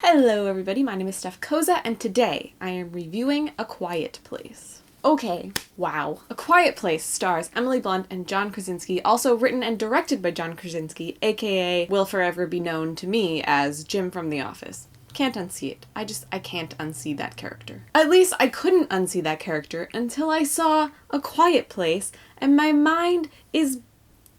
Hello everybody, my name is Steph Koza, and today I am reviewing A Quiet Place. Okay, wow. A Quiet Place stars Emily Blunt and John Krasinski, also written and directed by John Krasinski, aka will forever be known to me as Jim from The Office. Can't unsee it. I can't unsee that character. At least I couldn't unsee that character until I saw A Quiet Place, and my mind is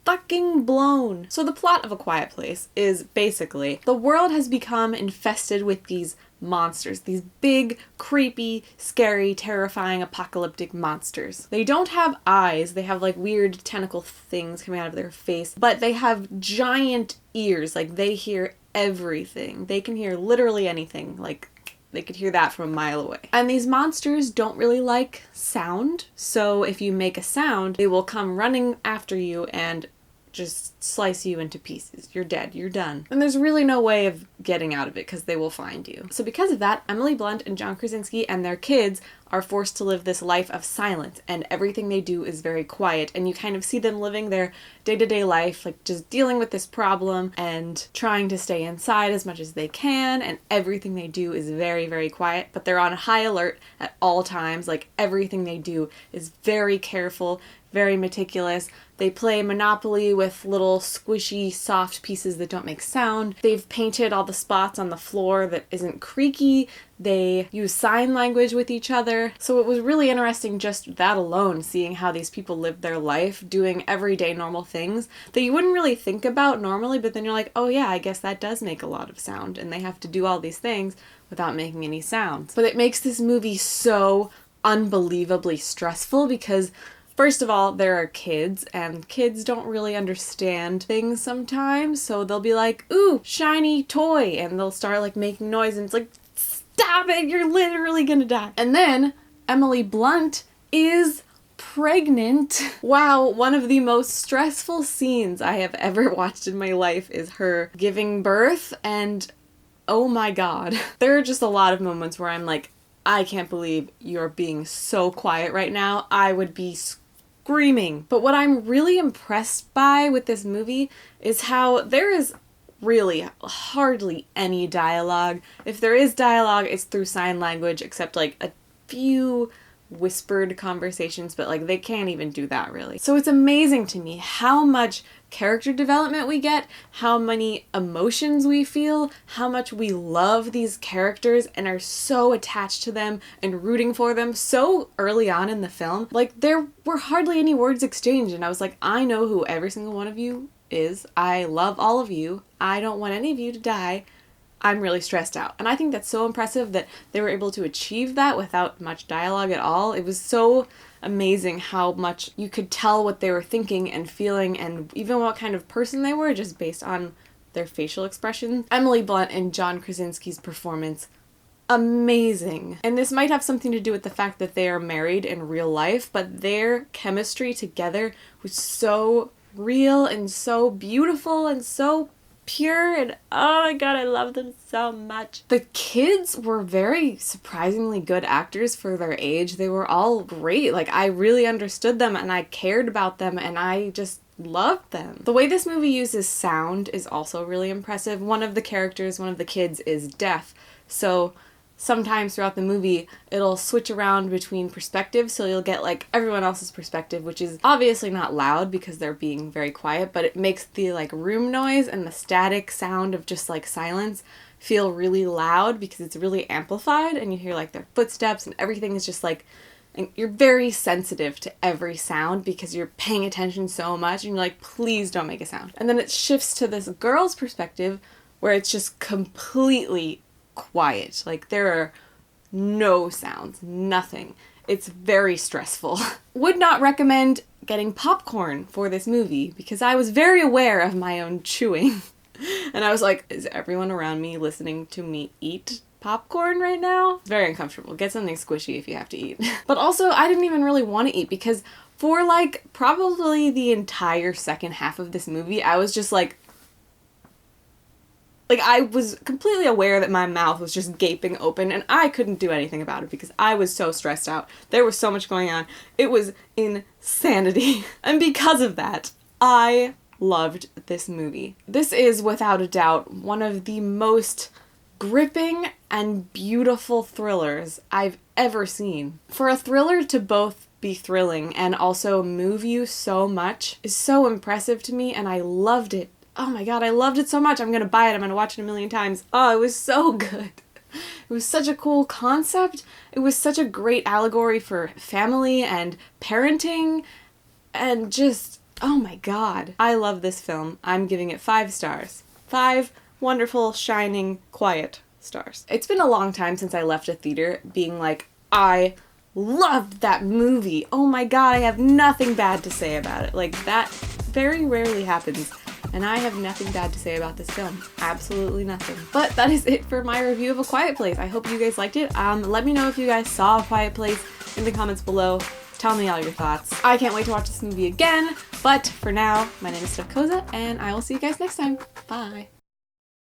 fucking blown. So the plot of A Quiet Place is basically the world has become infested with these monsters, these big, creepy, scary, terrifying, apocalyptic monsters. They don't have eyes, they have like weird tentacle things coming out of their face, but they have giant ears, like they hear everything. They can hear literally anything, like they could hear that from a mile away. And these monsters don't really like sound, so if you make a sound, they will come running after you and just slice you into pieces. You're dead. You're done. And there's really no way of getting out of it because they will find you. So because of that, Emily Blunt and John Krasinski and their kids are forced to live this life of silence, and everything they do is very quiet, and you kind of see them living their day-to-day life, like just dealing with this problem and trying to stay inside as much as they can, and everything they do is very, very quiet, but they're on high alert at all times. Like everything they do is very careful, very meticulous. They play Monopoly with little squishy, soft pieces that don't make sound. They've painted all the spots on the floor that isn't creaky. They use sign language with each other. So it was really interesting just that alone, seeing how these people live their life, doing everyday normal things that you wouldn't really think about normally, but then you're like, oh yeah, I guess that does make a lot of sound, and they have to do all these things without making any sounds. But it makes this movie so unbelievably stressful because first of all, there are kids, and kids don't really understand things sometimes, so they'll be like, ooh, shiny toy, and they'll start like making noise, and it's like, stop it, you're literally gonna die. And then Emily Blunt is pregnant. Wow, one of the most stressful scenes I have ever watched in my life is her giving birth, and oh my god. There are just a lot of moments where I'm like, I can't believe you're being so quiet right now. I would be screaming. But what I'm really impressed by with this movie is how there is really hardly any dialogue. If there is dialogue, it's through sign language, except like a few whispered conversations, but like they can't even do that really. So it's amazing to me how much character development we get, how many emotions we feel, how much we love these characters and are so attached to them and rooting for them so early on in the film. Like there were hardly any words exchanged, and I was like, I know who every single one of you is. I love all of you. I don't want any of you to die. I'm really stressed out. And I think that's so impressive that they were able to achieve that without much dialogue at all. It was so amazing how much you could tell what they were thinking and feeling, and even what kind of person they were just based on their facial expressions. Emily Blunt and John Krasinski's performance, amazing. And this might have something to do with the fact that they are married in real life, but their chemistry together was so real and so beautiful and so pure, and oh my god, I love them so much. The kids were very surprisingly good actors for their age. They were all great. Like I really understood them and I cared about them and I just loved them. The way this movie uses sound is also really impressive. One of the characters, one of the kids, is deaf, so sometimes throughout the movie, it'll switch around between perspectives, so you'll get like everyone else's perspective, which is obviously not loud because they're being very quiet, but it makes the like room noise and the static sound of just like silence feel really loud because it's really amplified, and you hear like their footsteps and everything is just like, and you're very sensitive to every sound because you're paying attention so much, and you're like, please don't make a sound. And then it shifts to this girl's perspective where it's just completely quiet. Like there are no sounds, nothing. It's very stressful. Would not recommend getting popcorn for this movie because I was very aware of my own chewing. And I was like, is everyone around me listening to me eat popcorn right now? It's very uncomfortable. Get something squishy if you have to eat. But also, I didn't even really want to eat because for like probably the entire second half of this movie, I was just like I was completely aware that my mouth was just gaping open and I couldn't do anything about it because I was so stressed out. There was so much going on. It was insanity. And because of that, I loved this movie. This is, without a doubt, one of the most gripping and beautiful thrillers I've ever seen. For a thriller to both be thrilling and also move you so much is so impressive to me, and I loved it. Oh my god, I loved it so much. I'm gonna buy it. I'm gonna watch it a million times. Oh, it was so good. It was such a cool concept. It was such a great allegory for family and parenting and just, oh my god. I love this film. I'm giving it 5 stars. 5 wonderful, shining, quiet stars. It's been a long time since I left a theater being like, I loved that movie. Oh my god, I have nothing bad to say about it. Like, that very rarely happens. And I have nothing bad to say about this film. Absolutely nothing. But that is it for my review of A Quiet Place. I hope you guys liked it. Let me know if you guys saw A Quiet Place in the comments below. Tell me all your thoughts. I can't wait to watch this movie again. But for now, my name is Steph Koza, and I will see you guys next time. Bye.